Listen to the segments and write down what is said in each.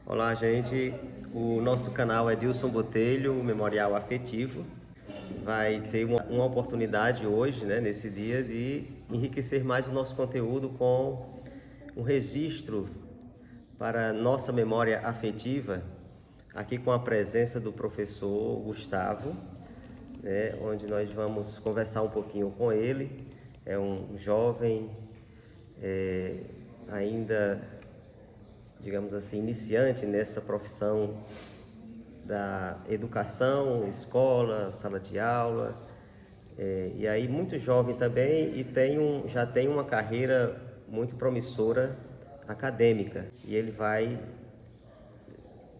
Olá, gente. O nosso canal é Dilson Botelho, Memorial Afetivo. Vai ter uma oportunidade hoje, né, nesse dia, de enriquecer mais o nosso conteúdo com um registro para nossa memória afetiva, aqui com a presença do professor Gustavo, né, onde nós vamos conversar um pouquinho com ele. É um jovem, ainda, digamos assim, iniciante nessa profissão da educação, escola, sala de aula, e aí muito jovem também, e já tem uma carreira muito promissora acadêmica, e ele vai,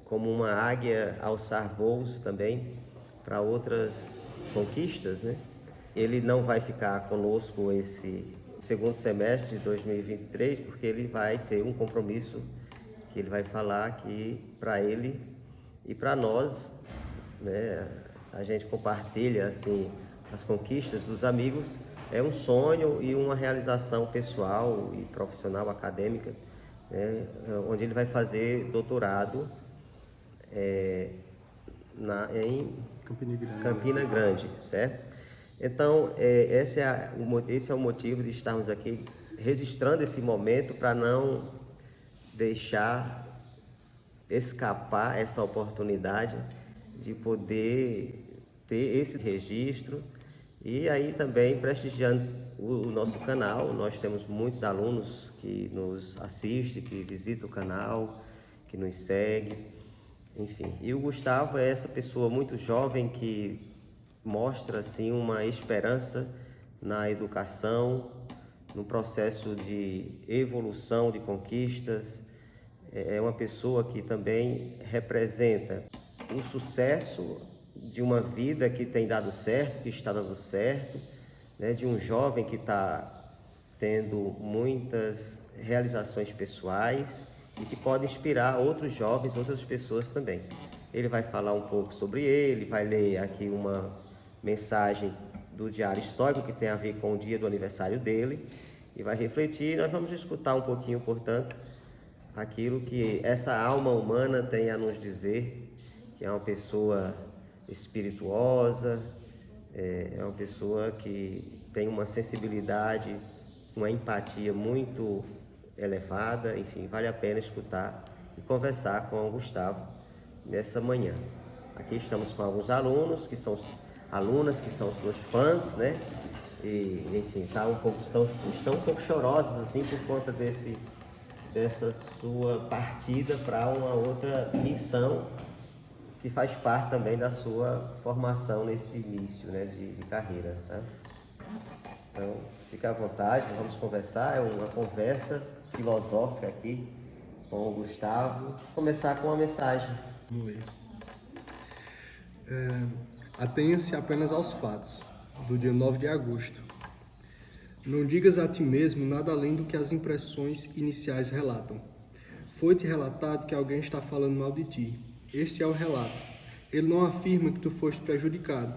como uma águia, alçar voos também para outras conquistas, né? Ele não vai ficar conosco esse segundo semestre de 2023, porque ele vai ter um compromisso que ele vai falar que para ele e para nós, né, a gente compartilha assim as conquistas dos amigos, é um sonho e uma realização pessoal e profissional acadêmica, né, onde ele vai fazer doutorado em Campina Grande, certo? Então, esse é o motivo de estarmos aqui registrando esse momento, para não deixar escapar essa oportunidade de poder ter esse registro. E aí também prestigiando o nosso canal. Nós temos muitos alunos que nos assistem, que visitam o canal, que nos seguem, enfim. E o Gustavo é essa pessoa muito jovem que mostra assim uma esperança na educação, no processo de evolução, de conquistas. É uma pessoa que também representa o sucesso de uma vida que tem dado certo, que está dando certo, né? De um jovem que está tendo muitas realizações pessoais e que pode inspirar outros jovens, outras pessoas também. Ele vai falar um pouco sobre ele, vai ler aqui uma mensagem do Diário Histórico que tem a ver com o dia do aniversário dele e vai refletir. Nós vamos escutar um pouquinho, portanto, aquilo que essa alma humana tem a nos dizer, que é uma pessoa espirituosa, é uma pessoa que tem uma sensibilidade, uma empatia muito elevada. Enfim, vale a pena escutar e conversar com o Gustavo nessa manhã. Aqui estamos com alguns alunos que são alunas que são suas fãs, né? E enfim, estão um pouco chorosos assim por conta dessa sua partida para uma outra missão que faz parte também da sua formação nesse início, né, de carreira, tá? Então, fica à vontade, vamos conversar. É uma conversa filosófica aqui com o Gustavo. Vou começar com uma mensagem. Vamos ler. Atenha-se apenas aos fatos, do dia 9 de agosto. Não digas a ti mesmo nada além do que as impressões iniciais relatam. Foi-te relatado que alguém está falando mal de ti. Este é o relato. Ele não afirma que tu foste prejudicado.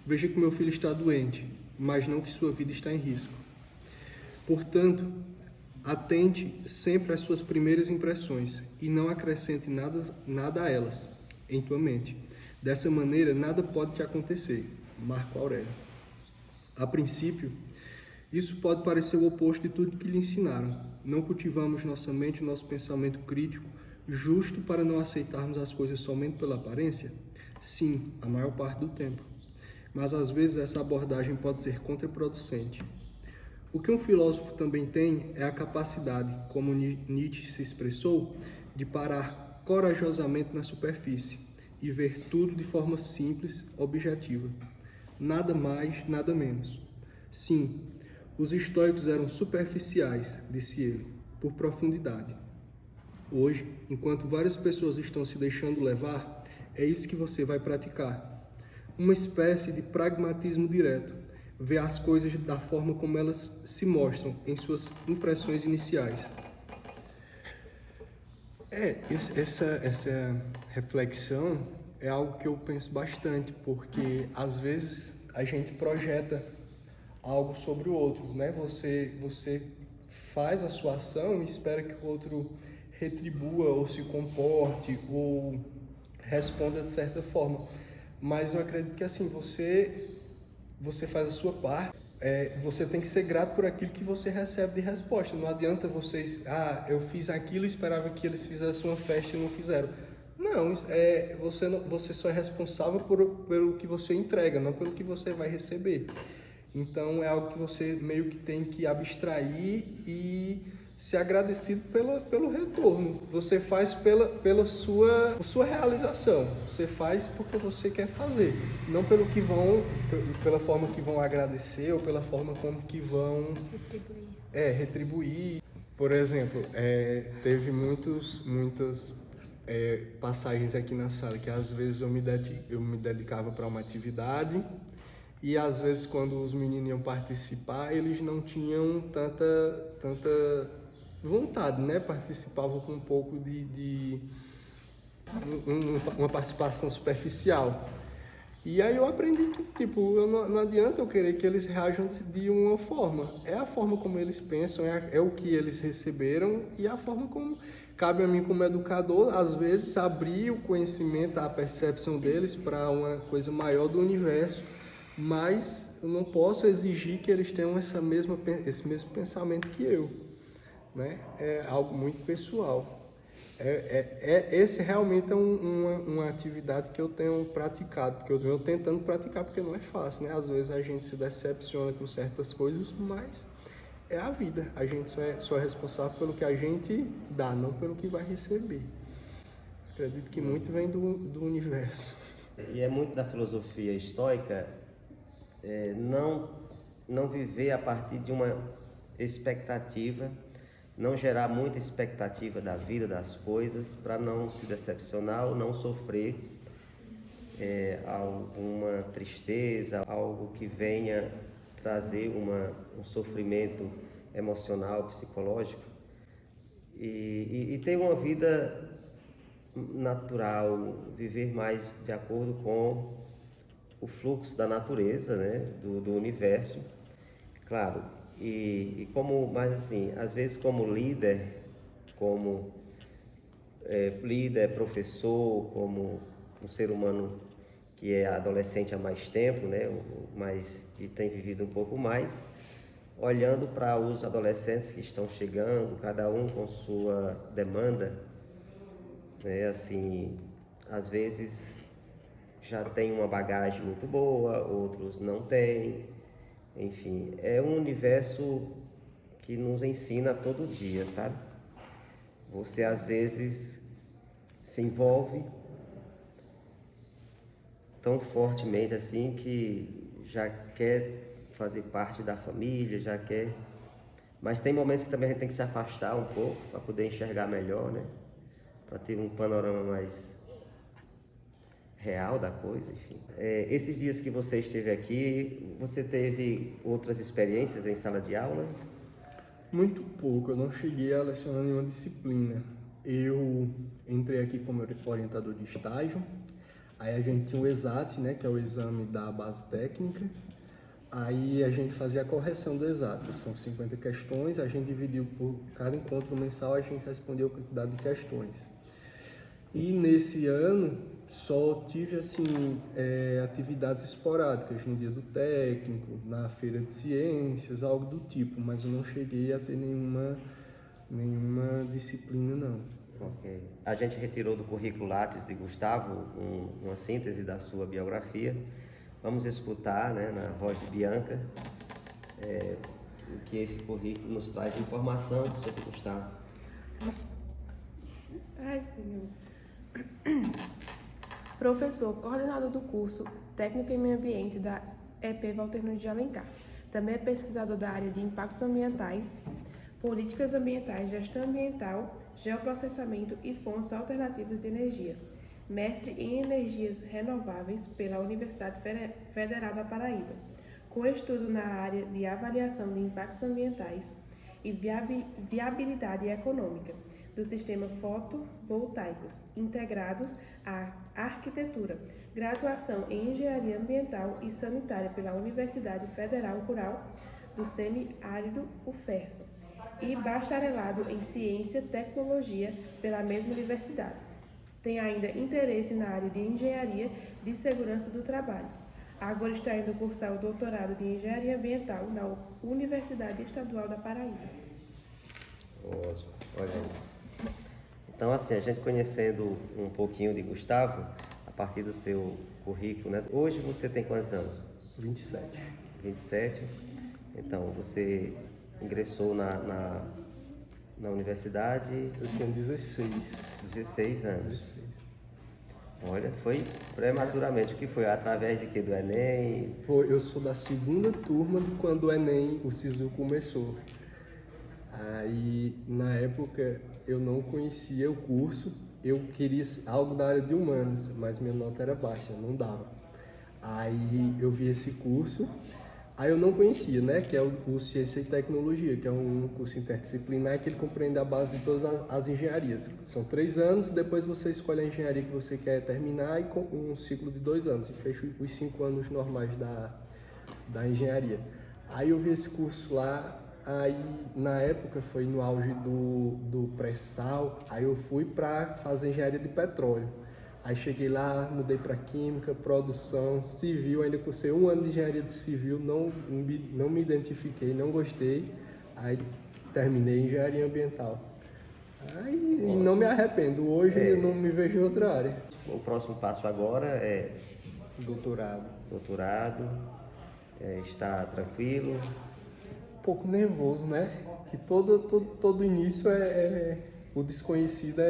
Veja que meu filho está doente, mas não que sua vida está em risco. Portanto, atente sempre às suas primeiras impressões e não acrescente nada a elas em tua mente. Dessa maneira, nada pode te acontecer. Marco Aurélio. A princípio, isso pode parecer o oposto de tudo que lhe ensinaram. Não cultivamos nossa mente e nosso pensamento crítico justo para não aceitarmos as coisas somente pela aparência? Sim, a maior parte do tempo. Mas às vezes essa abordagem pode ser contraproducente. O que um filósofo também tem é a capacidade, como Nietzsche se expressou, de parar corajosamente na superfície e ver tudo de forma simples, objetiva. Nada mais, nada menos. Sim, os estoicos eram superficiais, disse ele, por profundidade. Hoje, enquanto várias pessoas estão se deixando levar, é isso que você vai praticar. Uma espécie de pragmatismo direto, ver as coisas da forma como elas se mostram em suas impressões iniciais. Essa reflexão é algo que eu penso bastante, porque às vezes a gente projeta algo sobre o outro, né? Você faz a sua ação e espera que o outro retribua ou se comporte ou responda de certa forma. Mas eu acredito que assim, você faz a sua parte, você tem que ser grato por aquilo que você recebe de resposta. Não adianta vocês, eu fiz aquilo e esperava que eles fizessem uma festa e não fizeram. Não, você só é responsável pelo que você entrega, não pelo que você vai receber. Então é algo que você meio que tem que abstrair e ser agradecido pelo retorno. Você faz pela sua realização. Você faz porque você quer fazer, não pela forma que vão agradecer ou pela forma como que vão retribuir. Por exemplo, teve muitas passagens aqui na sala que às vezes eu me dedicava para uma atividade e às vezes quando os meninos iam participar eles não tinham tanta vontade, né? Participavam com um pouco de uma participação superficial. E aí eu aprendi que, tipo, não adianta eu querer que eles reajam de uma forma. É a forma como eles pensam, é o que eles receberam e a forma como cabe a mim como educador, às vezes, abrir o conhecimento, a percepção deles para uma coisa maior do universo, mas eu não posso exigir que eles tenham esse mesmo pensamento que eu, né? É algo muito pessoal. Esse realmente é uma atividade que eu tenho praticado, que eu venho tentando praticar, porque não é fácil, né? Às vezes a gente se decepciona com certas coisas, mas é a vida. A gente só é responsável pelo que a gente dá, não pelo que vai receber. Acredito que muito vem do universo. E é muito da filosofia estoica não viver a partir de uma expectativa, não gerar muita expectativa da vida, das coisas, para não se decepcionar ou não sofrer alguma tristeza, algo que venha trazer um sofrimento emocional, psicológico, e ter uma vida natural, viver mais de acordo com o fluxo da natureza, né, do universo, claro. Mas assim, às vezes como líder, professor, como um ser humano que é adolescente há mais tempo, né, mas que tem vivido um pouco mais, olhando para os adolescentes que estão chegando, cada um com sua demanda, né, assim, às vezes já tem uma bagagem muito boa, outros não têm. Enfim, é um universo que nos ensina todo dia, sabe? Você às vezes se envolve tão fortemente assim que já quer fazer parte da família, já quer... Mas tem momentos que também a gente tem que se afastar um pouco para poder enxergar melhor, né? Para ter um panorama mais real da coisa, enfim. Esses dias que você esteve aqui, você teve outras experiências em sala de aula? Muito pouco, eu não cheguei a lecionar nenhuma disciplina. Eu entrei aqui como orientador de estágio, aí a gente tinha o ESAT, né, que é o exame da base técnica, aí a gente fazia a correção do ESAT, são 50 questões, a gente dividiu por cada encontro mensal, a gente respondeu a quantidade de questões. E nesse ano só tive assim atividades esporádicas no dia do técnico, na feira de ciências, algo do tipo, mas eu não cheguei a ter nenhuma disciplina não. Ok. A gente retirou do currículo Lattes de Gustavo uma síntese da sua biografia. Vamos escutar, né, na voz de Bianca, o que esse currículo nos traz de informação sobre Gustavo. Ai, Senhor. Professor, coordenador do curso Técnico em Meio Ambiente da EP Walter Nunes de Alencar. Também é pesquisador da área de impactos ambientais, políticas ambientais, gestão ambiental, geoprocessamento e fontes alternativas de energia. Mestre em energias renováveis pela Universidade Federal da Paraíba, com estudo na área de avaliação de impactos ambientais e viabilidade econômica do sistema fotovoltaicos integrados à arquitetura, graduação em Engenharia Ambiental e Sanitária pela Universidade Federal Rural do Semiárido UFERSA, e bacharelado em Ciência e Tecnologia pela mesma universidade. Tem ainda interesse na área de Engenharia de Segurança do Trabalho. Agora está indo cursar o doutorado de Engenharia Ambiental na Universidade Estadual da Paraíba. Ótimo, olha aí. Então, assim, a gente conhecendo um pouquinho de Gustavo, a partir do seu currículo, né? Hoje você tem quantos anos? 27. 27. Então, você ingressou na universidade... Eu tinha 16. 16 anos. 16. Olha, foi prematuramente. O que foi? Através de quê? Do Enem? Eu sou da segunda turma de quando o Enem, o SISU começou. Aí, na época, eu não conhecia o curso, eu queria algo da área de humanas, mas minha nota era baixa, não dava. Aí eu vi esse curso, aí eu não conhecia, né, que é o curso Ciência e Tecnologia, que é um curso interdisciplinar que ele compreende a base de todas as engenharias. São 3 anos, depois você escolhe a engenharia que você quer terminar e com um ciclo de 2 anos, e fecha os 5 anos normais da engenharia. Aí eu vi esse curso lá. Aí, na época, foi no auge do pré-sal, aí eu fui para fazer engenharia de petróleo. Aí cheguei lá, mudei para química, produção, civil, ainda cursei 1 ano de engenharia de civil, não me identifiquei, não gostei, aí terminei engenharia ambiental. Aí, e não me arrependo, hoje eu não me vejo em outra área. O próximo passo agora é Doutorado. Está tranquilo? Um pouco nervoso, né? Que todo início o desconhecido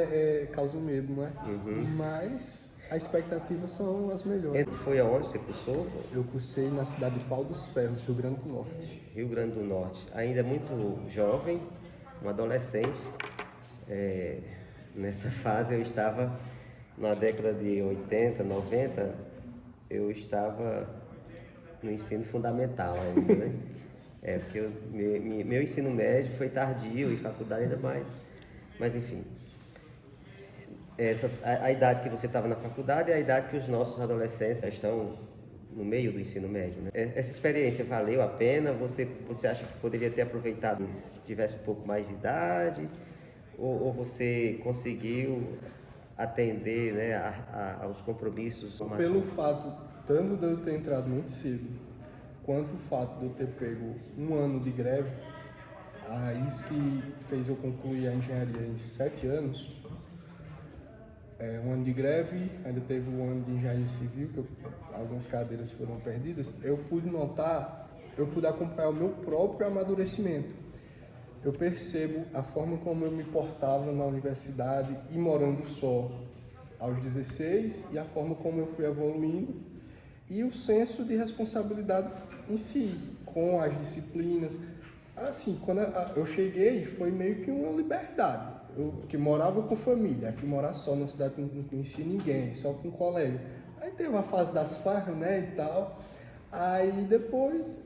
causa medo, né? Uhum. Mas as expectativas são as melhores. Foi aonde você cursou? Eu cursei na cidade de Pau dos Ferros, Rio Grande do Norte. Rio Grande do Norte. Ainda muito jovem, um adolescente. Nessa fase eu estava, na década de 80, 90, eu estava no ensino fundamental ainda, né? Porque meu ensino médio foi tardio e faculdade ainda mais. Mas enfim, a idade que você estava na faculdade é a idade que os nossos adolescentes já estão no meio do ensino médio, né? Essa experiência valeu a pena? Você acha que poderia ter aproveitado se tivesse um pouco mais de idade? Ou você conseguiu atender, né, aos compromissos? Pelo fato, tanto de eu ter entrado muito cedo, quanto o fato de eu ter pego 1 ano de greve, isso que fez eu concluir a engenharia em 7 anos, 1 ano de greve, ainda teve 1 ano de engenharia civil, que algumas cadeiras foram perdidas, eu pude acompanhar o meu próprio amadurecimento. Eu percebo a forma como eu me portava na universidade e morando só aos 16 e a forma como eu fui evoluindo e o senso de responsabilidade em si, com as disciplinas. Assim, quando eu cheguei, foi meio que uma liberdade. Eu que morava com família, aí fui morar só na cidade que não conhecia ninguém, só com um colega. Aí teve a fase das farras, né, e tal. Aí depois,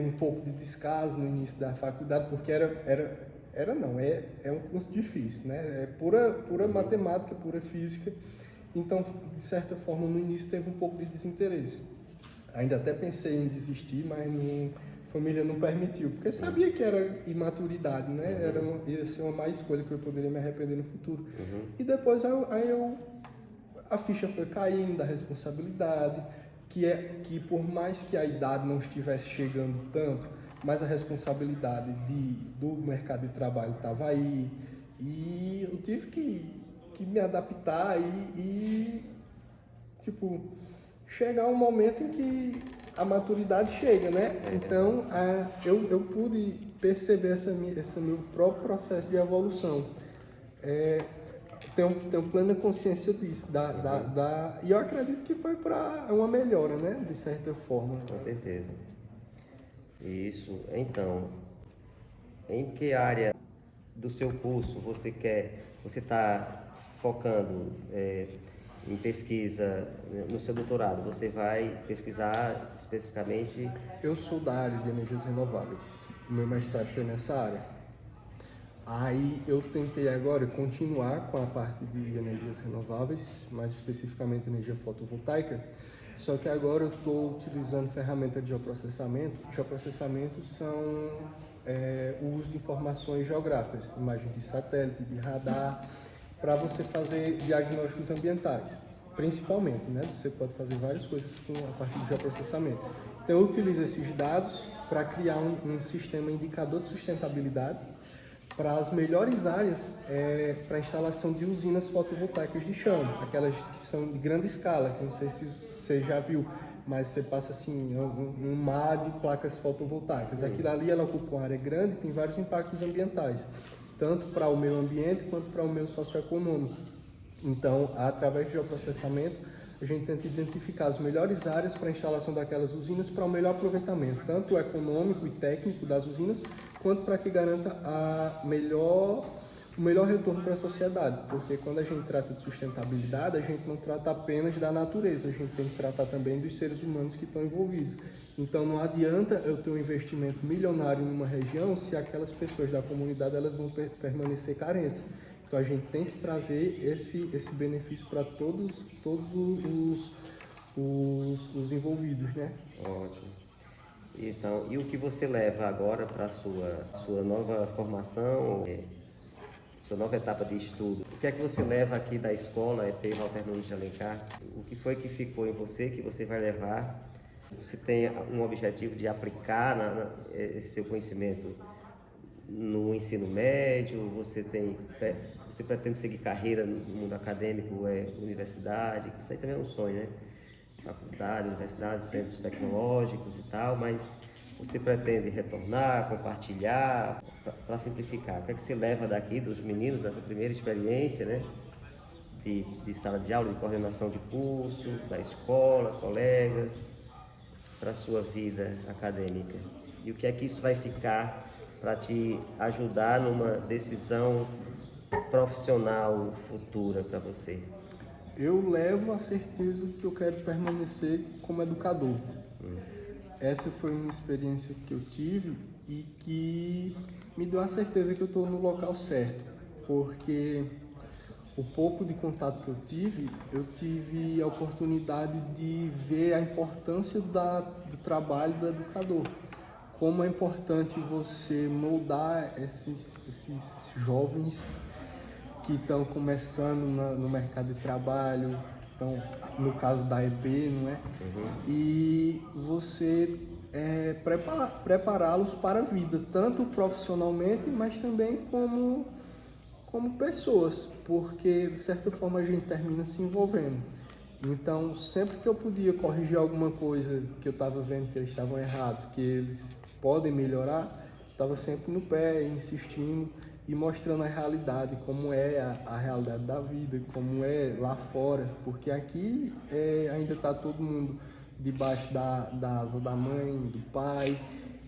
um pouco de descaso no início da faculdade, porque é um curso difícil, né? É pura matemática, pura física. Então, de certa forma, no início teve um pouco de desinteresse. Ainda até pensei em desistir, mas a família não permitiu, porque sabia que era imaturidade, né? Ia ser uma má escolha que eu poderia me arrepender no futuro. E depois a ficha foi caindo, a responsabilidade, que por mais que a idade não estivesse chegando tanto, mas a responsabilidade do mercado de trabalho estava aí, e eu tive que me adaptar e tipo, chegar um momento em que a maturidade chega, né? Então, eu pude perceber esse meu próprio processo de evolução. Tenho plena consciência disso. E eu acredito que foi para uma melhora, né? De certa forma. Com certeza. Isso. Então, em que área do seu curso você está focando em pesquisa no seu doutorado? Você vai pesquisar especificamente? Eu sou da área de energias renováveis. O meu mestrado foi nessa área. Aí eu tentei agora continuar com a parte de energias renováveis, mais especificamente energia fotovoltaica, só que agora eu estou utilizando ferramenta de geoprocessamento. Geoprocessamento são o uso de informações geográficas, imagens de satélite, de radar, para você fazer diagnósticos ambientais, principalmente, né? Você pode fazer várias coisas a partir do geoprocessamento. Então eu utilizo esses dados para criar um sistema indicador de sustentabilidade para as melhores áreas para a instalação de usinas fotovoltaicas de chão, aquelas que são de grande escala, que não sei se você já viu, mas você passa assim um mar de placas fotovoltaicas. Aquilo ali, ela ocupa uma área grande e tem vários impactos ambientais, tanto para o meio ambiente quanto para o meio socioeconômico. Então, através do geoprocessamento, a gente tenta identificar as melhores áreas para a instalação daquelas usinas para o melhor aproveitamento, tanto o econômico e técnico das usinas, quanto para que garanta o melhor retorno para a sociedade. Porque quando a gente trata de sustentabilidade, a gente não trata apenas da natureza, a gente tem que tratar também dos seres humanos que estão envolvidos. Então não adianta eu ter um investimento milionário numa região se aquelas pessoas da comunidade elas vão permanecer carentes. Então a gente tem que trazer esse benefício para todos os envolvidos, né? Ótimo. Então, e o que você leva agora para a sua nova formação, sua nova etapa de estudo? O que é que você leva aqui da escola EP Walter Nunes de Alencar? O que foi que ficou em você, que você vai levar? Você tem um objetivo de aplicar esse seu conhecimento no ensino médio? Você pretende seguir carreira no mundo acadêmico, universidade? Isso aí também é um sonho, né? Faculdade, universidade, centros tecnológicos e tal, mas você pretende retornar, compartilhar, para simplificar? O que é que você leva daqui dos meninos, dessa primeira experiência, né? De sala de aula, de coordenação de curso, da escola, colegas, para a sua vida acadêmica? E o que é que isso vai ficar para te ajudar numa decisão profissional futura para você? Eu levo a certeza que eu quero permanecer como educador. Essa foi uma experiência que eu tive e que me deu a certeza que eu estou no local certo, porque o pouco de contato que eu tive a oportunidade de ver a importância do trabalho do educador. Como é importante você moldar esses jovens que estão começando no mercado de trabalho, que estão, no caso da EP, não é? E você prepará-los para a vida, tanto profissionalmente, mas também como pessoas, porque de certa forma a gente termina se envolvendo. Então, sempre que eu podia corrigir alguma coisa que eu estava vendo que eles estavam errados, que eles podem melhorar, eu estava sempre no pé, insistindo e mostrando a realidade, como é a realidade da vida, como é lá fora, porque aqui ainda está todo mundo debaixo da asa da mãe, do pai,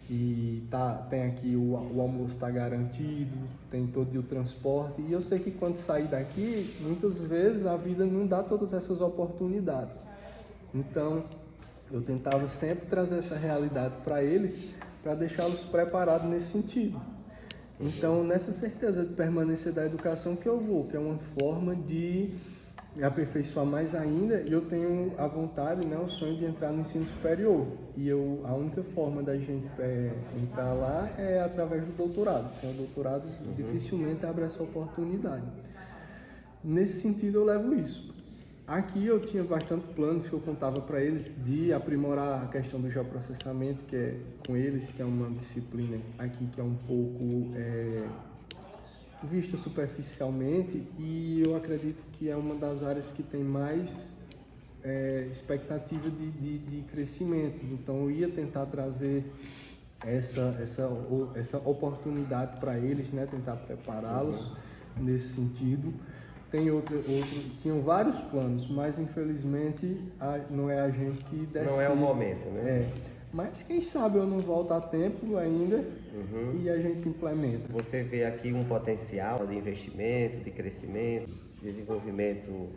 e tem aqui o almoço está garantido, tem todo o transporte, e eu sei que quando sair daqui, muitas vezes a vida não dá todas essas oportunidades. Então, eu tentava sempre trazer essa realidade para eles, para deixá-los preparados nesse sentido. Então, nessa certeza de permanecer da educação que eu vou, que é uma forma de me aperfeiçoar mais ainda, e eu tenho a vontade, né, o sonho de entrar no ensino superior. E a única forma da gente entrar lá é através do doutorado. Sem o doutorado, dificilmente abre essa oportunidade. Nesse sentido, eu levo isso. Aqui eu tinha bastante planos que eu contava para eles de aprimorar a questão do geoprocessamento, que é com eles, que é uma disciplina aqui que é um pouco vista superficialmente, e eu acredito que é uma das áreas que tem mais expectativa de crescimento. Então eu ia tentar trazer essa oportunidade para eles, né? Tentar prepará-los nesse sentido. Tinham vários planos, mas infelizmente não é a gente que decide. Não é o momento, né? Mas quem sabe eu não volto a tempo ainda e a gente implementa. Você vê aqui um potencial de investimento, de crescimento, desenvolvimento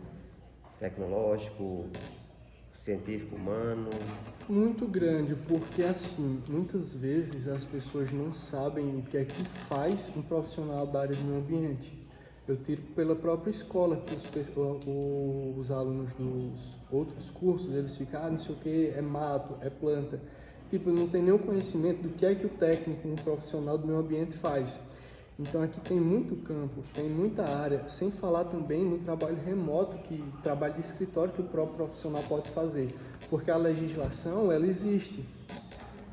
tecnológico, científico, humano? Muito grande, porque assim, muitas vezes as pessoas não sabem o que é que faz um profissional da área do meio ambiente. Eu tiro pela própria escola, que os alunos dos outros cursos, eles ficam, não sei o que, é mato, é planta. Tipo, não tem nenhum conhecimento do que é que o técnico, um profissional do meio ambiente faz. Então aqui tem muito campo, tem muita área, sem falar também no trabalho remoto, trabalho de escritório que o próprio profissional pode fazer, porque a legislação, ela existe.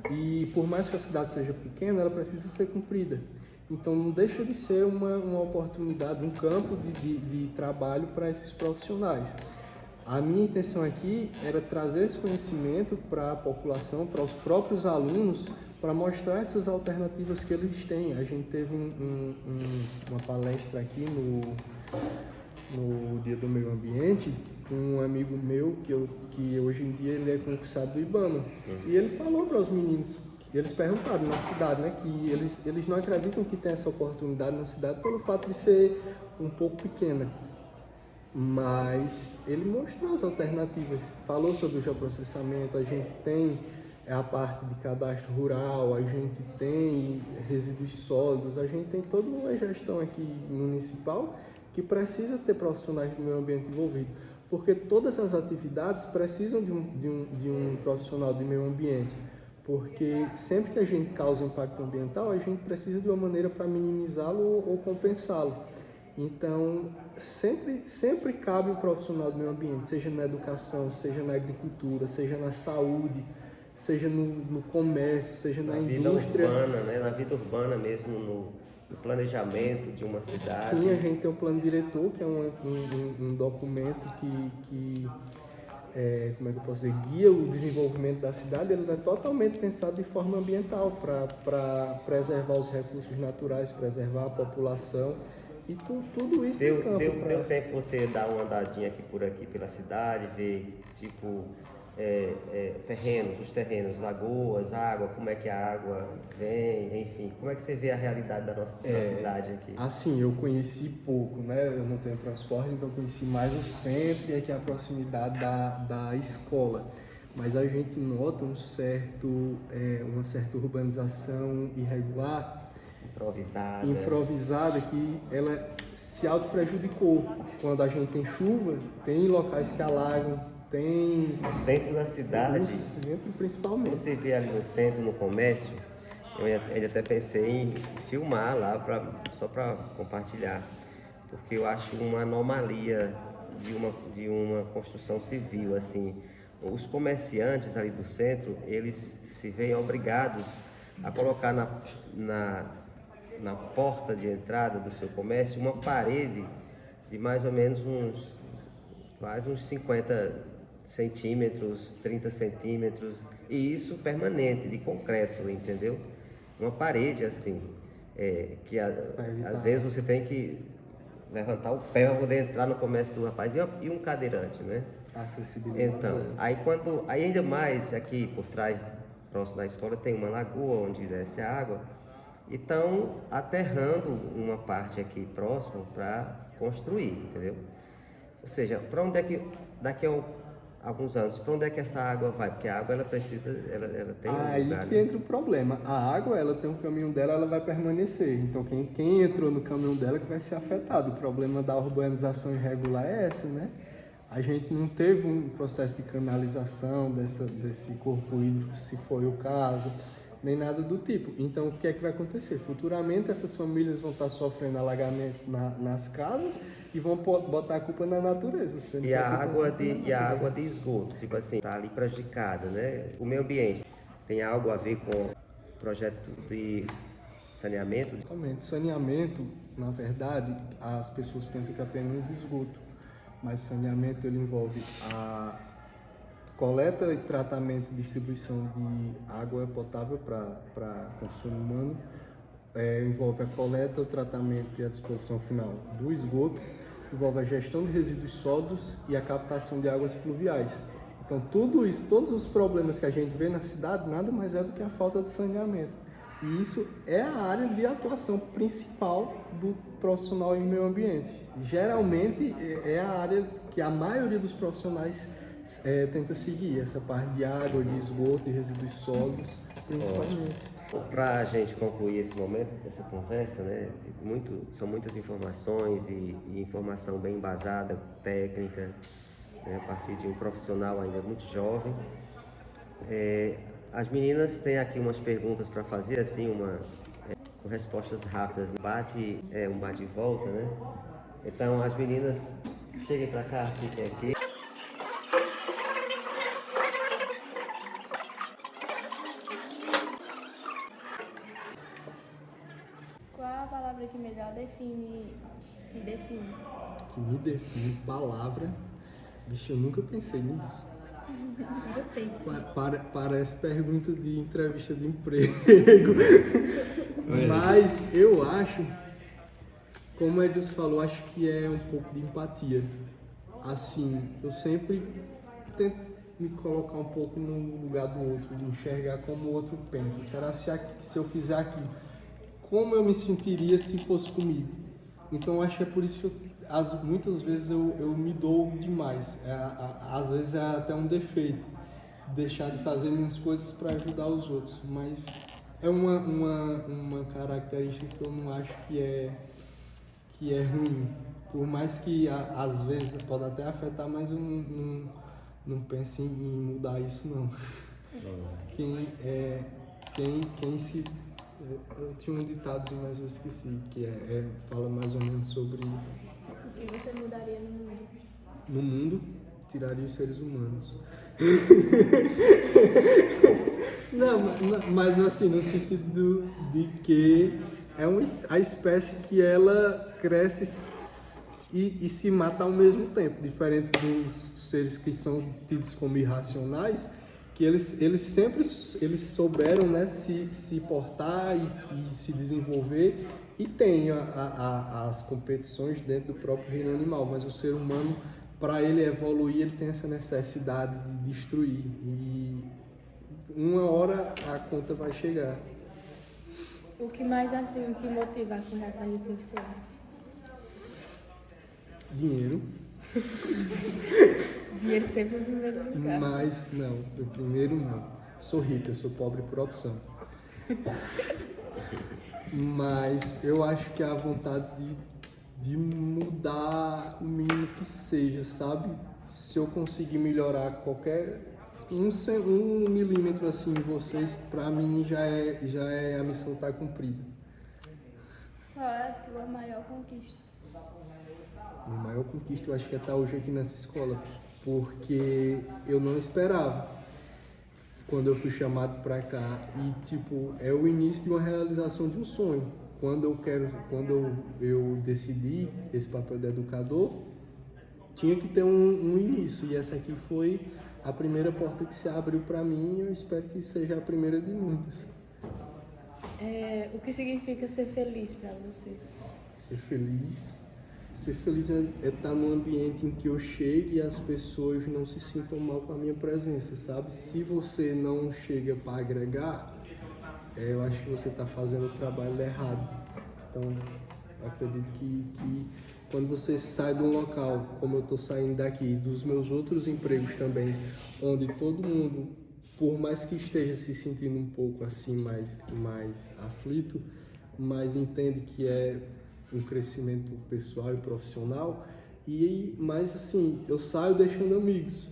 E por mais que a cidade seja pequena, ela precisa ser cumprida. Então não deixa de ser uma oportunidade, um campo de trabalho para esses profissionais. A minha intenção aqui era trazer esse conhecimento para a população, para os próprios alunos, para mostrar essas alternativas que eles têm. A gente teve uma palestra aqui no Dia do Meio Ambiente com um amigo meu que hoje em dia ele é concursado do IBAMA. E ele falou para os meninos, eles perguntaram na cidade, né, que eles não acreditam que tem essa oportunidade na cidade pelo fato de ser um pouco pequena. Mas ele mostrou as alternativas, falou sobre o geoprocessamento, a gente tem a parte de cadastro rural, a gente tem resíduos sólidos, a gente tem toda uma gestão aqui municipal que precisa ter profissionais do meio ambiente envolvidos, porque todas essas atividades precisam de um profissional do meio ambiente, porque sempre que a gente causa impacto ambiental, a gente precisa de uma maneira para minimizá-lo ou compensá-lo. Então, sempre cabe um profissional do meio ambiente, seja na educação, seja na agricultura, seja na saúde, seja no comércio, seja na indústria. Vida urbana, né? Na vida urbana mesmo, no planejamento de uma cidade. Sim, a gente tem um plano diretor, que é um documento que como é que eu posso dizer, guia o desenvolvimento da cidade. Ele é totalmente pensado de forma ambiental, para preservar os recursos naturais, preservar a população. E tudo isso deu tempo você dar uma andadinha por aqui pela cidade, ver tipo os terrenos, lagoas, água, como é que a água vem, enfim, como é que você vê a realidade da nossa cidade aqui? Assim, eu conheci pouco, né? Eu não tenho transporte, então eu conheci mais o centro e aqui a proximidade da escola. Mas a gente nota uma certa urbanização irregular, improvisada, que ela se auto-prejudicou. Quando a gente tem chuva, tem locais que alagam, tem... No centro da cidade, no centro principalmente. Você vê ali no centro, no comércio, eu ainda até pensei em filmar lá, só para compartilhar, porque eu acho uma anomalia de uma construção civil, assim. Os comerciantes ali do centro, eles se veem obrigados a colocar na porta de entrada do seu comércio uma parede de mais ou menos quase uns 50 centímetros, 30 centímetros, e isso permanente, de concreto, entendeu? Uma parede assim, que às vezes você tem que levantar o pé para poder entrar no comércio do rapaz, e um cadeirante, né? Acessibilidade. Então, aí ainda mais aqui por trás, próximo da escola, tem uma lagoa onde desce a água, e estão aterrando uma parte aqui próximo para construir, entendeu? Ou seja, para onde é que, daqui a alguns anos, para onde é que essa água vai? Porque a água, ela precisa, ela tem aí lugar, que entra o problema. A água, ela tem um caminho dela, ela vai permanecer. Então, quem entrou no caminho dela que vai ser afetado. O problema da urbanização irregular é esse, né? A gente não teve um processo de canalização desse corpo hídrico, se foi o caso, nem nada do tipo. Então, o que é que vai acontecer? Futuramente, essas famílias vão estar sofrendo alagamento nas casas e vão botar a culpa na natureza. E a água de esgoto, tipo assim, está ali prejudicada, né? O meio ambiente tem algo a ver com o projeto de saneamento? Exatamente. Saneamento, na verdade, as pessoas pensam que é apenas esgoto, mas saneamento ele envolve a coleta e tratamento e distribuição de água potável para consumo humano, envolve a coleta, o tratamento e a disposição final do esgoto, envolve a gestão de resíduos sólidos e a captação de águas pluviais. Então, tudo isso, todos os problemas que a gente vê na cidade, nada mais é do que a falta de saneamento. E isso é a área de atuação principal do profissional em meio ambiente. Geralmente, é a área que a maioria dos profissionais tenta seguir, essa parte de água, de esgoto, de resíduos sólidos, principalmente. Para a gente concluir esse momento, essa conversa, né, são muitas informações e informação bem embasada, técnica, né, a partir de um profissional ainda muito jovem. as meninas têm aqui umas perguntas para fazer, assim, com respostas rápidas. Um bate e volta, né? Então, as meninas, cheguem para cá, fiquem aqui. Qual a palavra que melhor te define? Que me define palavra. Vixe, eu nunca pensei nisso. Parece pergunta de entrevista de emprego. Mas eu acho, como o Edilson falou, acho que é um pouco de empatia. Assim, eu sempre tento me colocar um pouco no lugar do outro, de enxergar como o outro pensa. Será se eu fizer aquilo, como eu me sentiria se fosse comigo? Então acho que é por isso que muitas vezes eu me dou demais. Às vezes é até um defeito deixar de fazer minhas coisas para ajudar os outros, mas é uma característica que eu não acho que é ruim. Por mais que às vezes pode até afetar, mas eu não penso em mudar isso não. Eu tinha um ditado, mas eu esqueci, que fala mais ou menos sobre isso. O que você mudaria no mundo? No mundo, tiraria os seres humanos. Não, mas assim, no sentido de que a espécie que ela cresce e se mata ao mesmo tempo, diferente dos seres que são tidos como irracionais, que eles sempre souberam, né, se portar e se desenvolver, e tem as competições dentro do próprio reino animal, mas o ser humano, para ele evoluir, ele tem essa necessidade de destruir, e uma hora a conta vai chegar. O que mais assim te motiva a correr atrás dos teus sonhos? Dinheiro. Dinheiro sempre em primeiro lugar. Mas não, eu primeiro não. Sou rico, eu sou pobre por opção. Mas eu acho que a vontade de mudar o mínimo que seja, sabe? Se eu conseguir melhorar qualquer um milímetro assim em vocês, pra mim já é a missão tá cumprida. Qual é a tua maior conquista? Minha maior conquista eu acho que é estar hoje aqui nessa escola, porque eu não esperava quando eu fui chamado para cá, e tipo, é o início de uma realização de um sonho. Quando eu decidi esse papel de educador, tinha que ter um início, e essa aqui foi a primeira porta que se abriu para mim, e eu espero que seja a primeira de muitas. O que significa ser feliz para você? Ser feliz é estar num ambiente em que eu chegue e as pessoas não se sintam mal com a minha presença, sabe? Se você não chega para agregar, eu acho que você está fazendo o trabalho errado. Então, eu acredito que quando você sai de um local, como eu estou saindo daqui, dos meus outros empregos também, onde todo mundo, por mais que esteja se sentindo um pouco assim, mais aflito, mas entende que é um crescimento pessoal e profissional, mas assim, eu saio deixando amigos.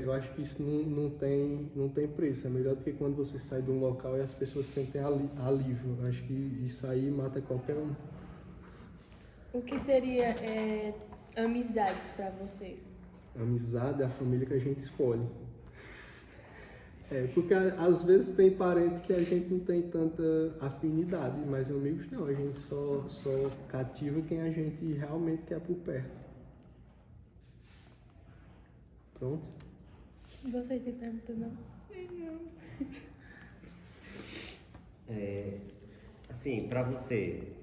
Eu acho que isso não tem preço. É melhor do que quando você sai de um local e as pessoas sentem alívio. Eu acho que isso aí mata qualquer um. O que seria amizades para você? Amizade é a família que a gente escolhe. Porque às vezes tem parente que a gente não tem tanta afinidade, mas amigos não, a gente só cativa quem a gente realmente quer por perto. Pronto? Você se perguntou, não? Assim, para você,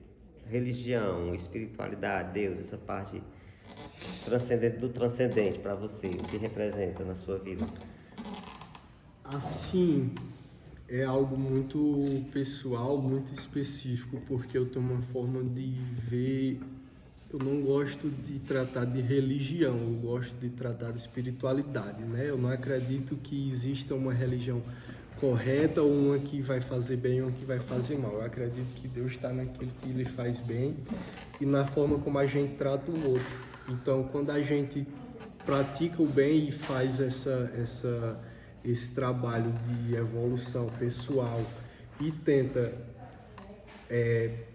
religião, espiritualidade, Deus, essa parte transcendente do transcendente, para você, o que representa na sua vida? Assim, é algo muito pessoal, muito específico, porque eu tenho uma forma de ver. Eu não gosto de tratar de religião, eu gosto de tratar de espiritualidade, né? Eu não acredito que exista uma religião correta ou uma que vai fazer bem ou uma que vai fazer mal. Eu acredito que Deus está naquilo que Ele faz bem e na forma como a gente trata o outro. Então, quando a gente pratica o bem e faz esse trabalho de evolução pessoal e tenta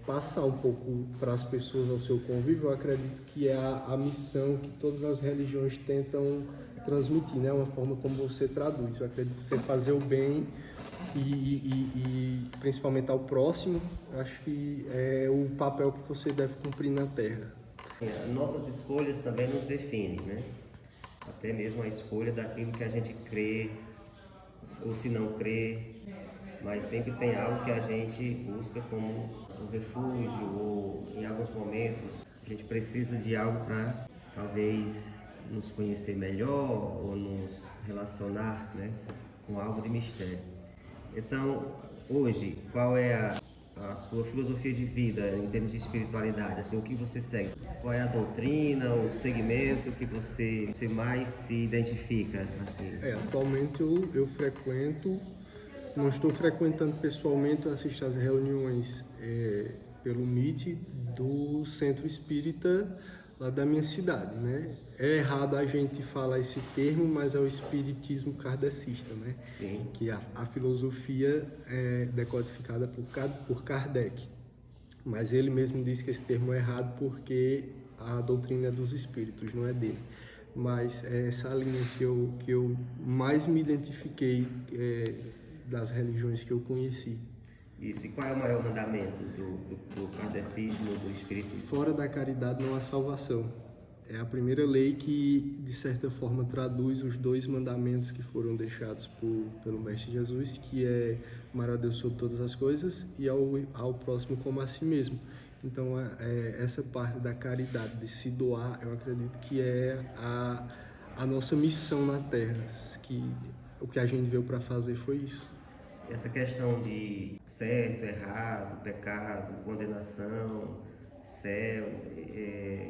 passar um pouco para as pessoas ao seu convívio, eu acredito que é a missão que todas as religiões tentam transmitir, né? Uma forma como você traduz. Eu acredito que você fazer o bem e principalmente ao próximo, acho que é o papel que você deve cumprir na Terra. Nossas escolhas também nos definem, né? Até mesmo a escolha daquilo que a gente crê ou se não crê, mas sempre tem algo que a gente busca como um refúgio, ou em alguns momentos a gente precisa de algo para talvez nos conhecer melhor ou nos relacionar, né, com algo de mistério. Então, hoje, qual é a sua filosofia de vida em termos de espiritualidade? Assim, o que você segue? Qual é a doutrina, o segmento que você mais se identifica? Assim? Atualmente eu frequento, não estou frequentando pessoalmente, eu assisto às reuniões pelo Meet do Centro Espírita lá da minha cidade, né? É errado a gente falar esse termo, mas é o espiritismo kardecista, né? Sim. Que a filosofia é decodificada por Kardec. Mas ele mesmo disse que esse termo é errado porque a doutrina é dos espíritos, não é dele. Mas é essa linha que eu mais me identifiquei das religiões que eu conheci. Isso, e qual é o maior mandamento do kardecismo, do espiritismo? Fora da caridade não há salvação. É a primeira lei que, de certa forma, traduz os 2 mandamentos que foram deixados pelo Mestre Jesus, que é amar a Deus sobre todas as coisas e ao próximo como a si mesmo. Então, essa parte da caridade, de se doar, eu acredito que é a nossa missão na Terra, que o que a gente veio para fazer foi isso. Essa questão de certo, errado, pecado, condenação, céu,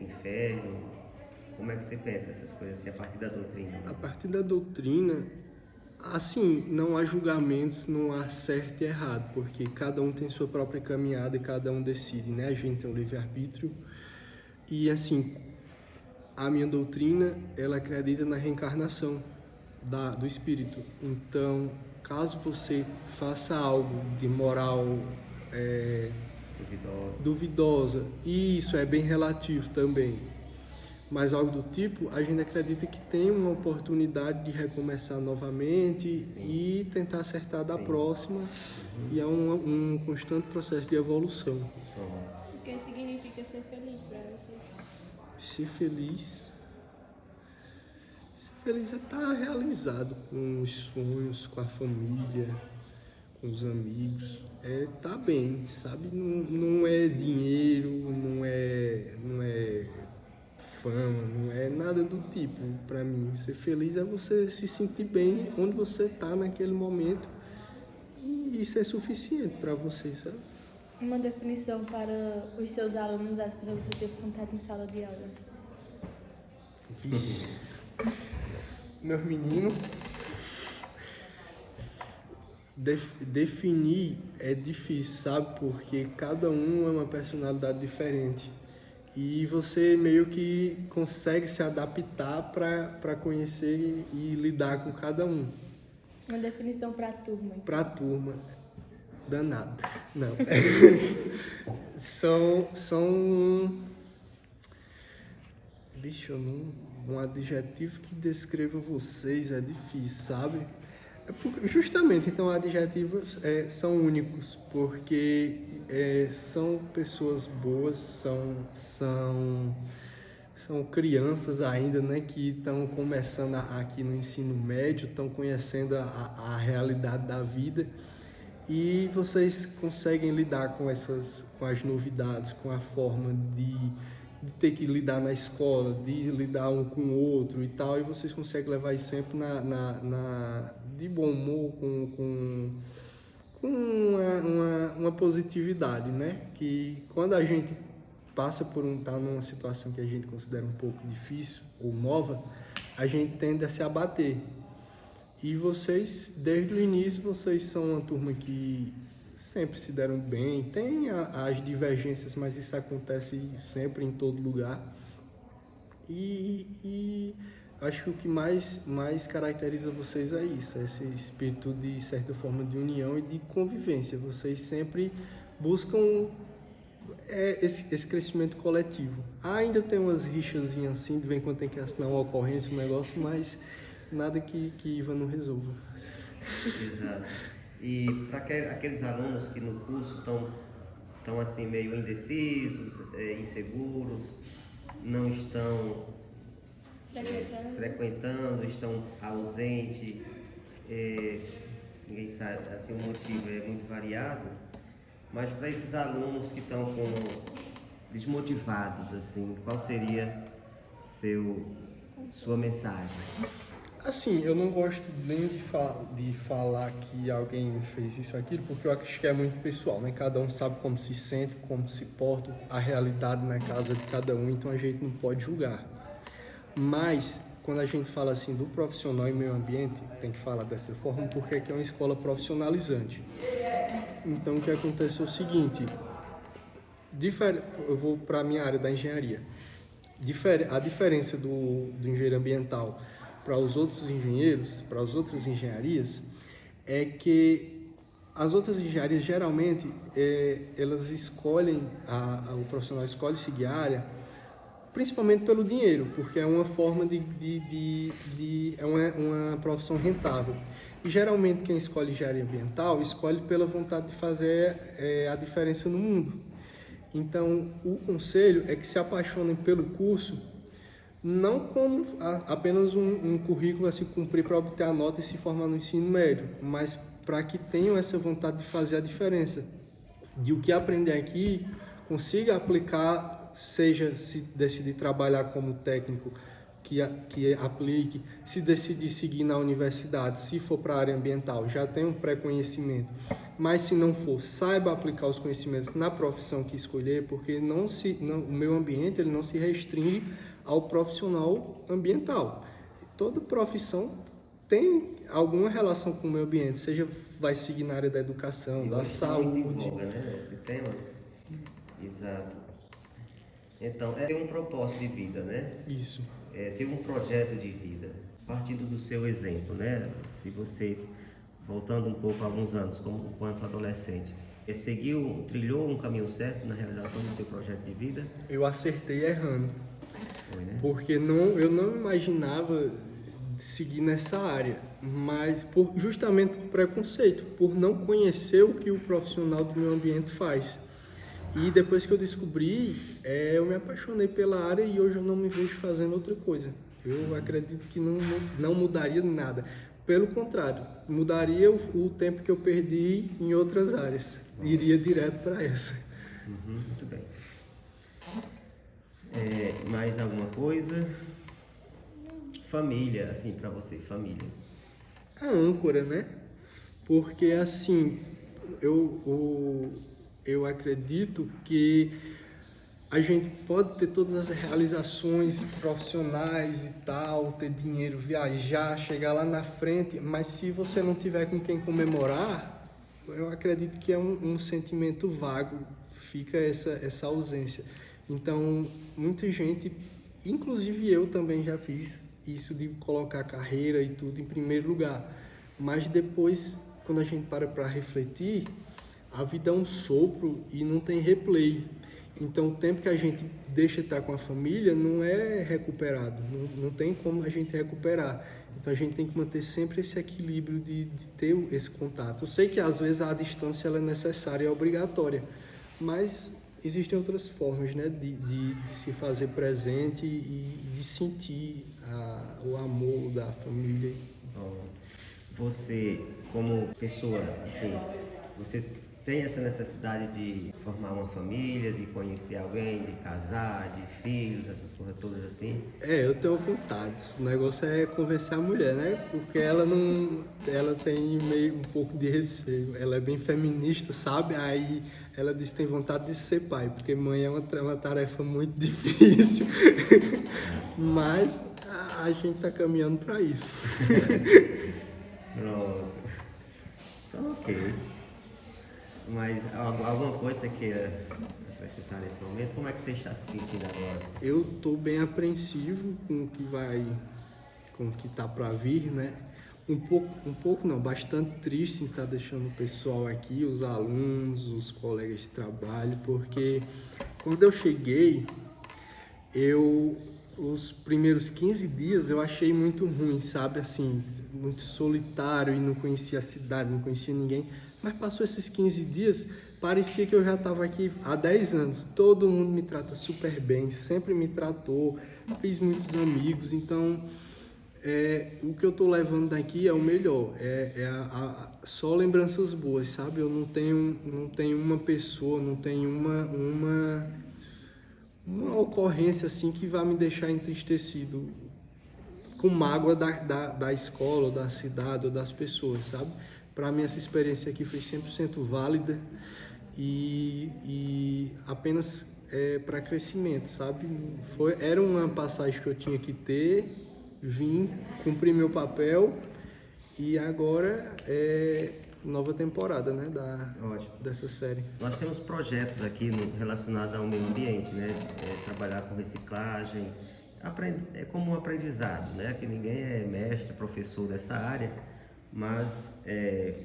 inferno, como é que você pensa essas coisas assim, a partir da doutrina? A partir da doutrina, assim, não há julgamentos, não há certo e errado, porque cada um tem sua própria caminhada e cada um decide, né? A gente tem o livre-arbítrio e, assim, a minha doutrina, ela acredita na reencarnação do espírito. Então, caso você faça algo de moral duvidosa, e isso é bem relativo também, mas algo do tipo, a gente acredita que tem uma oportunidade de recomeçar novamente. Sim. E tentar acertar da Sim. próxima. E é um constante processo de evolução. O que significa ser feliz para você? Ser feliz é estar realizado com os sonhos, com a família, com os amigos. É estar bem, sabe? Não é dinheiro, não é fama, não é nada do tipo. Para mim, ser feliz é você se sentir bem onde você está naquele momento, e isso é suficiente para você, sabe? Uma definição para os seus alunos, as pessoas que você teve contato em sala de aula. Vixe. Meus meninos, definir é difícil, sabe? Porque cada um é uma personalidade diferente. E você meio que consegue se adaptar para conhecer e lidar com cada um. Uma definição para a turma. Então. Para a turma, danado. Não. Deixa eu um adjetivo que descreva vocês é difícil, sabe? Justamente, então, adjetivos são únicos, porque são pessoas boas, são crianças ainda, né, que estão começando aqui no ensino médio, estão conhecendo a realidade da vida, e vocês conseguem lidar com as novidades, com a forma de ter que lidar na escola, de lidar um com o outro e tal, e vocês conseguem levar isso sempre de bom humor, com uma positividade, né? Que quando a gente passa por tá numa situação que a gente considera um pouco difícil ou nova, a gente tende a se abater. E vocês, desde o início, vocês são uma turma que sempre se deram bem, tem as divergências, mas isso acontece sempre em todo lugar. E acho que o que mais caracteriza vocês é isso, é esse espírito de certa forma de união e de convivência. Vocês sempre buscam esse crescimento coletivo. Ainda tem umas rixazinhas assim, de vez em quando tem que assinar uma ocorrência, um negócio, mas nada que Ivan não resolva. Exato. E para aqueles alunos que no curso estão assim meio indecisos, inseguros, não estão frequentando, estão ausentes, ninguém sabe, assim, o motivo é muito variado, mas para esses alunos que estão desmotivados, assim, qual seria sua mensagem? Assim, eu não gosto nem de falar que alguém fez isso ou aquilo, porque eu acho que é muito pessoal, né? Cada um sabe como se sente, como se porta, a realidade na casa de cada um, então a gente não pode julgar. Mas, quando a gente fala assim do profissional e meio ambiente, tem que falar dessa forma, porque aqui é uma escola profissionalizante. Então, o que acontece é o seguinte, eu vou para a minha área da engenharia. A diferença do engenheiro ambiental para os outros engenheiros, para as outras engenharias, é que as outras engenharias geralmente elas escolhem, o profissional escolhe seguir a área principalmente pelo dinheiro, porque é uma forma é uma profissão rentável. E geralmente quem escolhe engenharia ambiental escolhe pela vontade de fazer a diferença no mundo. Então, o conselho é que se apaixonem pelo curso, não como apenas um currículo a se cumprir para obter a nota e se formar no ensino médio, mas para que tenham essa vontade de fazer a diferença. De o que aprender aqui, consiga aplicar, seja se decidir trabalhar como técnico, que aplique, se decidir seguir na universidade, se for para a área ambiental, já tem um pré-conhecimento, mas se não for, saiba aplicar os conhecimentos na profissão que escolher, porque o meio ambiente ele não se restringe ao profissional ambiental. Toda profissão tem alguma relação com o meio ambiente, seja vai seguir na área da educação, da saúde. Muito em voga, né, esse tema. Exato. Então, é ter um propósito de vida, né? Isso. É ter um projeto de vida, partindo do seu exemplo, né? Se você, voltando um pouco a alguns anos, enquanto adolescente, trilhou um caminho certo na realização do seu projeto de vida? Eu acertei errando. Foi, né? Porque eu não imaginava seguir nessa área, mas justamente por preconceito, por não conhecer o que o profissional do meio ambiente faz. E depois que eu descobri, eu me apaixonei pela área e hoje eu não me vejo fazendo outra coisa. Eu acredito que não mudaria nada. Pelo contrário, mudaria o tempo que eu perdi em outras áreas. Iria direto para essa. Muito bem. Mais alguma coisa? Família, assim, para você, família. A âncora, né? Porque, assim, eu acredito que a gente pode ter todas as realizações profissionais e tal, ter dinheiro, viajar, chegar lá na frente, mas se você não tiver com quem comemorar, eu acredito que é um sentimento vago, fica essa ausência. Então, muita gente, inclusive eu também já fiz isso de colocar a carreira e tudo em primeiro lugar, mas depois, quando a gente para refletir, a vida é um sopro e não tem replay. Então, o tempo que a gente deixa de estar com a família não é recuperado, não tem como a gente recuperar. Então, a gente tem que manter sempre esse equilíbrio de ter esse contato. Eu sei que, às vezes, a distância ela é necessária e é obrigatória, mas existem outras formas, né, de se fazer presente e de sentir o amor da família. Você, como pessoa, assim, você tem essa necessidade de formar uma família, de conhecer alguém, de casar, de filhos, essas coisas todas assim? Eu tenho vontade. O negócio é convencer a mulher, né? Porque ela tem meio um pouco de receio. Ela é bem feminista, sabe? Aí ela diz que tem vontade de ser pai, porque mãe é uma tarefa muito difícil. Mas a gente tá caminhando para isso. Pronto. Então, ok. Mas alguma coisa você queira acrescentar nesse momento? Como é que você está se sentindo agora? Eu tô bem apreensivo com o que vai com o que está para vir, né? Um pouco não, bastante triste em estar deixando o pessoal aqui, os alunos, os colegas de trabalho, porque quando eu cheguei, os primeiros 15 dias eu achei muito ruim, sabe, assim, muito solitário e não conhecia a cidade, não conhecia ninguém, mas passou esses 15 dias, parecia que eu já estava aqui há 10 anos, todo mundo me trata super bem, sempre me tratou, fiz muitos amigos, então o que eu tô levando daqui é o melhor, só lembranças boas, sabe, eu não tenho uma pessoa, não tenho uma ocorrência assim que vai me deixar entristecido, com mágoa da escola, ou da cidade, ou das pessoas, sabe? Para mim essa experiência aqui foi 100% válida e apenas para crescimento, sabe? Era uma passagem que eu tinha que ter, vim, cumpri meu papel e agora nova temporada, né, dessa série. Nós temos projetos aqui relacionados ao meio ambiente, né? Trabalhar com reciclagem, é como um aprendizado, né? Que ninguém é mestre, professor dessa área, mas é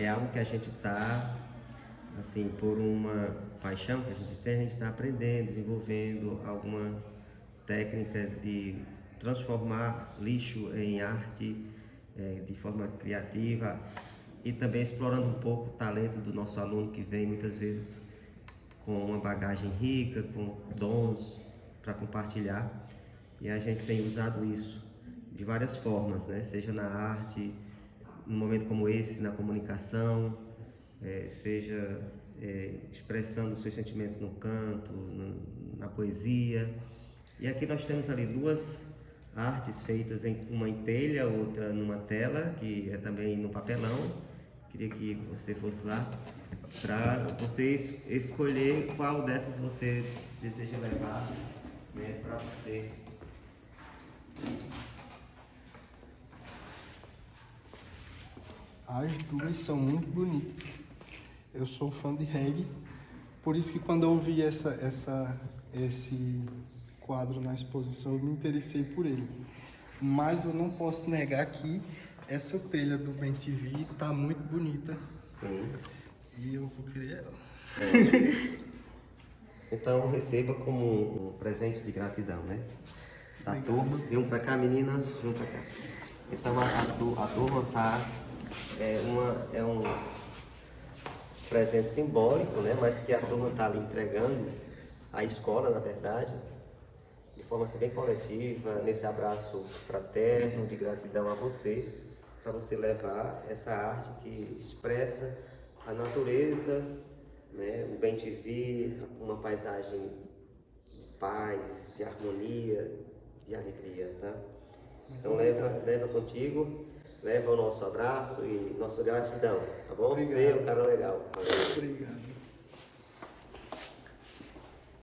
algo que a gente está, assim, por uma paixão que a gente está aprendendo, desenvolvendo alguma técnica de transformar lixo em arte de forma criativa. E também explorando um pouco o talento do nosso aluno, que vem muitas vezes com uma bagagem rica, com dons para compartilhar. E a gente tem usado isso de várias formas, né? Seja na arte, num momento como esse, na comunicação, seja expressando os seus sentimentos no canto, na poesia. E aqui nós temos ali duas artes feitas, uma em telha, outra numa tela, que é também no papelão. Queria que você fosse lá para você escolher qual dessas você deseja levar, né, para você. As duas são muito bonitas. Eu sou fã de reggae, por isso que quando eu vi esse quadro na exposição, eu me interessei por ele. Mas eu não posso negar que essa telha do BenTV tá muito bonita. Sim. E eu vou querer ela. Então receba como um presente de gratidão, né? Da turma. Vem pra cá, meninas, vem pra cá. Então a turma tá. É um presente simbólico, né? Mas que a turma tá ali entregando à escola, na verdade, de forma assim, bem coletiva, nesse abraço fraterno de gratidão a você, para você levar essa arte que expressa a natureza, né, o BenTV, uma paisagem de paz, de harmonia, de alegria, tá? Então leva contigo, leva o nosso abraço e nossa gratidão, tá bom? Obrigado. Você é um cara legal. Obrigado.